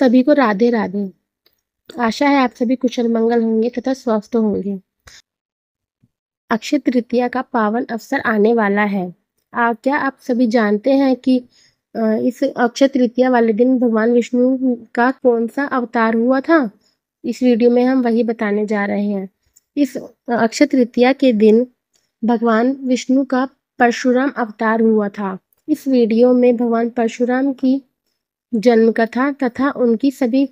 सभी को राधे राधे। आशा है आप सभी कुशल मंगल होंगे तथा स्वस्थ होंगे। अक्षय तृतीया का पावन अवसर आने वाला है। क्या आप सभी जानते हैं कि इस अक्षय तृतीया वाले दिन भगवान विष्णु का कौन सा अवतार हुआ था? इस वीडियो में हम वही बताने जा रहे हैं। इस अक्षय तृतीया के दिन भगवान विष्णु का परशुराम अवतार हुआ था। इस वीडियो में भगवान परशुराम की जन्म कथा तथा उनकी सभी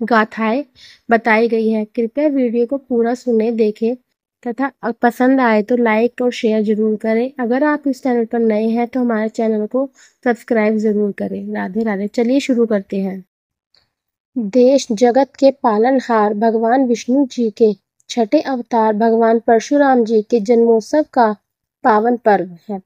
गाथाएं बताई गई है। कृपया वीडियो को पूरा सुने, देखें तथा पसंद आए तो लाइक और शेयर जरूर करें। अगर आप इस चैनल पर नए हैं तो हमारे चैनल को सब्सक्राइब जरूर करें। राधे राधे। चलिए शुरू करते हैं। देश जगत के पालनहार भगवान विष्णु जी के छठे अवतार भगवान परशुराम जी के जन्मोत्सव का पावन पर्व है।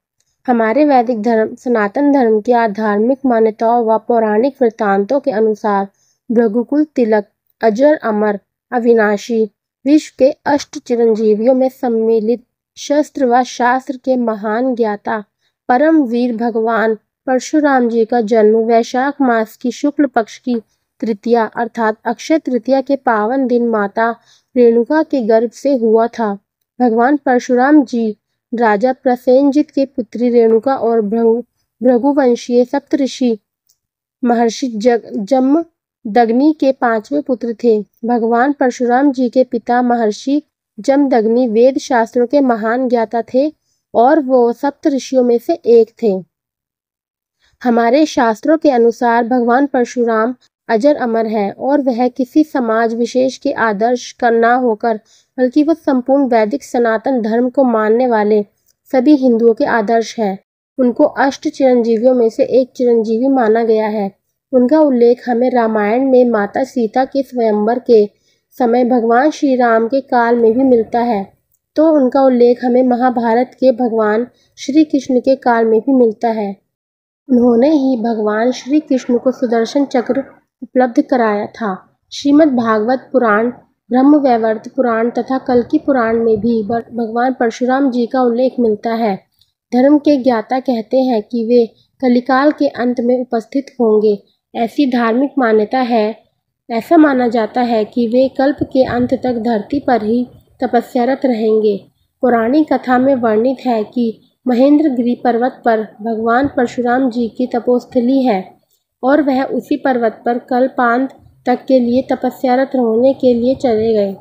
हमारे वैदिक धर्म सनातन धर्म की धार्मिक मान्यताओं व पौराणिक वृत्तांतों के अनुसार भृगुकुल तिलक अजर अमर अविनाशी विश्व के अष्ट चिरंजीवियों में सम्मिलित शस्त्र व शास्त्र के महान ज्ञाता परम वीर भगवान परशुराम जी का जन्म वैशाख मास की शुक्ल पक्ष की तृतीया अर्थात अक्षय तृतीया के पावन दिन माता रेणुका के गर्भ से हुआ था। भगवान परशुराम जी राजा प्रसेनजित के पुत्री रेणुका और भृगुवंशीय सप्तऋषि महर्षि जमदग्नि के पांचवें पुत्र थे। भगवान परशुराम जी के पिता महर्षि जमदग्नि वेद शास्त्रों के महान ज्ञाता थे और वो सप्तऋषियों में से एक थे। हमारे शास्त्रों के अनुसार भगवान परशुराम अजर अमर है और वह किसी समाज विशेष के आदर्श का न होकर बल्कि वह संपूर्ण वैदिक सनातन धर्म को मानने वाले सभी हिंदुओं के आदर्श है। उनको अष्ट चिरंजीवियों में से एक चिरंजीवी माना गया है। उनका उल्लेख हमें रामायण में माता सीता के स्वयंवर के समय भगवान श्री राम के काल में भी मिलता है, तो उनका उल्लेख हमें महाभारत के भगवान श्री कृष्ण के काल में भी मिलता है। उन्होंने ही भगवान श्री कृष्ण को सुदर्शन चक्र उपलब्ध कराया था। श्रीमद् भागवत पुराण, ब्रह्मवैवर्त पुराण तथा कल्कि पुराण में भी भगवान परशुराम जी का उल्लेख मिलता है। धर्म के ज्ञाता कहते हैं कि वे कलिकाल के अंत में उपस्थित होंगे। ऐसी धार्मिक मान्यता है। ऐसा माना जाता है कि वे कल्प के अंत तक धरती पर ही तपस्यारत रहेंगे। पौराणिक कथा में वर्णित है कि महेंद्रगिरी पर्वत पर भगवान परशुराम जी की तपोस्थली है और वह उसी पर्वत पर कल्पांत तक के लिए तपस्यारत होने के लिए चले गए।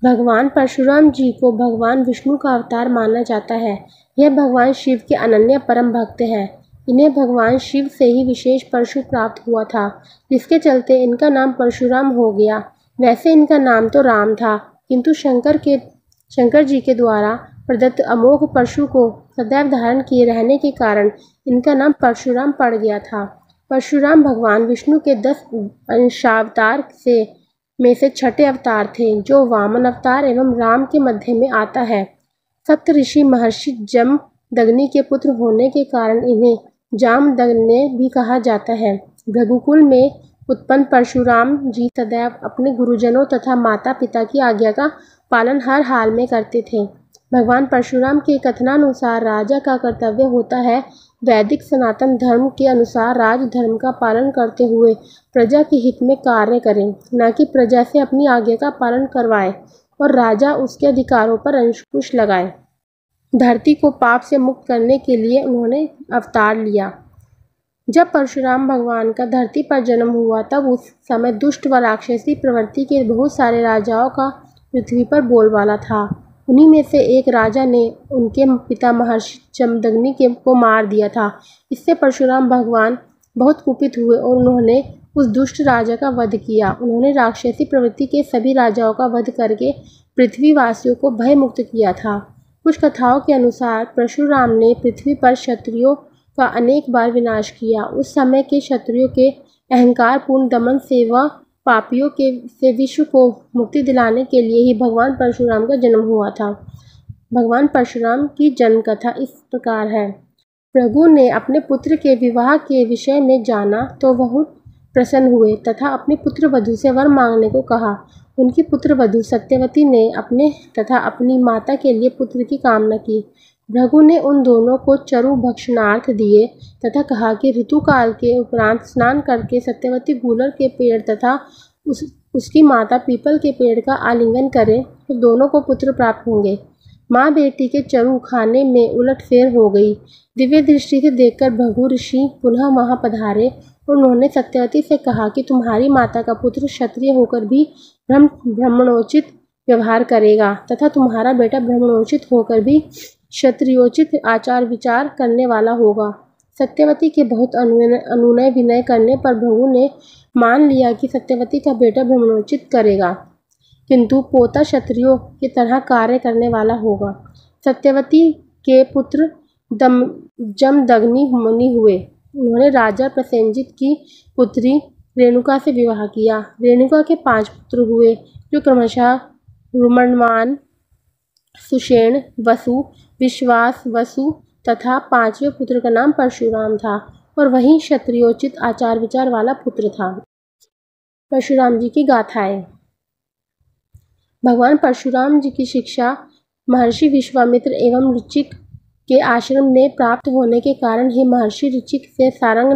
भगवान परशुराम जी को भगवान विष्णु का अवतार माना जाता है। यह भगवान शिव के अनन्य परम भक्त हैं। इन्हें भगवान शिव से ही विशेष परशु प्राप्त हुआ था, जिसके चलते इनका नाम परशुराम हो गया। वैसे इनका नाम तो राम था, किंतु शंकर जी के द्वारा प्रदत्त अमोघ परशु को सदैव धारण किए रहने के कारण इनका नाम परशुराम पड़ गया था। परशुराम भगवान विष्णु के 10 अंशावतार में से छठे अवतार थे, जो वामन अवतार एवं राम के मध्य में आता है। सप्तऋषि महर्षि जमदग्नि के पुत्र होने के कारण इन्हें जामदग्नि भी कहा जाता है। भृगुकुल में उत्पन्न परशुराम जी सदैव अपने गुरुजनों तथा माता पिता की आज्ञा का पालन हर हाल में करते थे। भगवान परशुराम के कथनानुसार राजा का कर्तव्य होता है वैदिक सनातन धर्म के अनुसार राजधर्म का पालन करते हुए प्रजा के हित में कार्य करें, न कि प्रजा से अपनी आज्ञा का पालन करवाए और राजा उसके अधिकारों पर अंकुश लगाए। धरती को पाप से मुक्त करने के लिए उन्होंने अवतार लिया। जब परशुराम भगवान का धरती पर जन्म हुआ तब उस समय दुष्ट व राक्षसी प्रवृत्ति के बहुत सारे राजाओं का पृथ्वी पर बोलबाला था। उन्हीं में से एक राजा ने उनके पिता महर्षि जमदग्नि को मार दिया था। इससे परशुराम भगवान बहुत कुपित हुए और उन्होंने उस दुष्ट राजा का वध किया। उन्होंने राक्षसी प्रवृत्ति के सभी राजाओं का वध करके पृथ्वीवासियों को भय मुक्त किया था। कुछ कथाओं के अनुसार परशुराम ने पृथ्वी पर क्षत्रियों का अनेक बार विनाश किया। उस समय के क्षत्रियों के अहंकार पूर्ण दमन सेवा पापियों से विश्व को मुक्ति दिलाने के लिए ही भगवान परशुराम का जन्म हुआ था। भगवान परशुराम की जन्म कथा इस प्रकार है। प्रभु ने अपने पुत्र के विवाह के विषय में जाना तो बहुत प्रसन्न हुए तथा अपनी पुत्र वधू से वर मांगने को कहा। उनकी पुत्र वधू सत्यवती ने अपने तथा अपनी माता के लिए पुत्र की कामना की। भृगु ने उन दोनों को चरु भक्षणार्थ दिए तथा कहा कि ऋतुकाल के उपरांत स्नान करके सत्यवती गूलर के पेड़ तथा उसकी माता पीपल के पेड़ का आलिंगन करे तो दोनों को पुत्र प्राप्त होंगे। माँ बेटी के चरु खाने में उलटफेर हो गई। दिव्य दृष्टि से देखकर भृगु ऋषि पुनः वहां पधारे। उन्होंने सत्यवती से कहा कि तुम्हारी माता का पुत्र क्षत्रिय होकर भी ब्राह्मणोचित व्यवहार करेगा तथा तुम्हारा बेटा ब्राह्मणोचित होकर भी क्षत्रियोचित आचार विचार करने वाला होगा। सत्यवती के बहुत अनुनय विनय करने पर भृगु ने मान लिया कि सत्यवती का बेटा ब्राह्मणोचित करेगा, किंतु पोता क्षत्रियों की तरह कार्य करने वाला होगा। सत्यवती के पुत्र जमदग्नि मुनि हुए। उन्होंने राजा प्रसेनजित की पुत्री रेणुका से विवाह किया। रेणुका के 5 पुत्र हुए, जो क्रमशः रुमण्वान, सुषेण, वसु, विश्वास वसु तथा 5वें पुत्र का नाम परशुराम था और वही क्षत्रियोचित आचार विचार वाला पुत्र था। परशुराम जी की गाथाएं। भगवान परशुराम जी की शिक्षा महर्षि विश्वामित्र एवं ऋचिक के आश्रम में प्राप्त होने के कारण ही महर्षि ऋचिक से सारंग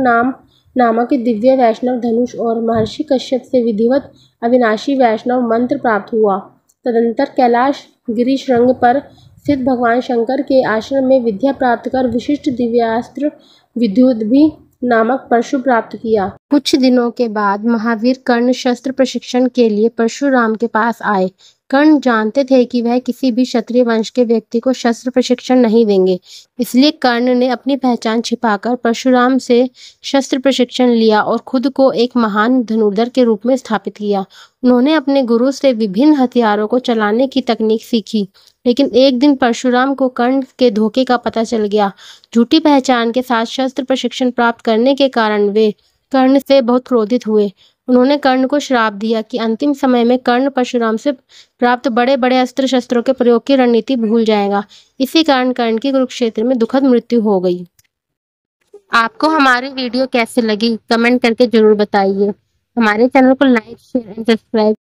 नामक दिव्य वैष्णव धनुष और महर्षि कश्यप से विधिवत अविनाशी वैष्णव मंत्र प्राप्त हुआ। तदंतर कैलाश गिरी श्रृंग पर स्थित भगवान शंकर के आश्रम में विद्या प्राप्त कर विशिष्ट दिव्यास्त्र विद्युद्भी नामक परशु प्राप्त किया। कुछ दिनों के बाद महावीर कर्ण शस्त्र प्रशिक्षण के लिए परशुराम के पास आए। कर्ण जानते थे कि वह किसी भी क्षत्रिय वंश के व्यक्ति को शस्त्र प्रशिक्षण नहीं देंगे, इसलिए कर्ण ने अपनी पहचान छिपाकर परशुराम से शस्त्र प्रशिक्षण लिया और खुद को एक महान धनुर्धर के रूप में स्थापित किया। उन्होंने अपने गुरु से विभिन्न हथियारों को चलाने की तकनीक सीखी, लेकिन एक दिन परशुराम को कर्ण के धोखे का पता चल गया। झूठी पहचान के साथ शस्त्र प्रशिक्षण प्राप्त करने के कारण वे कर्ण से बहुत क्रोधित हुए। उन्होंने कर्ण को श्राप दिया कि अंतिम समय में कर्ण परशुराम से प्राप्त बड़े बड़े अस्त्र शस्त्रों के प्रयोग की रणनीति भूल जाएगा। इसी कारण कर्ण की कुरुक्षेत्र में दुखद मृत्यु हो गई। आपको हमारी वीडियो कैसी लगी कमेंट करके जरूर बताइए। हमारे चैनल को लाइक शेयर एंड सब्सक्राइब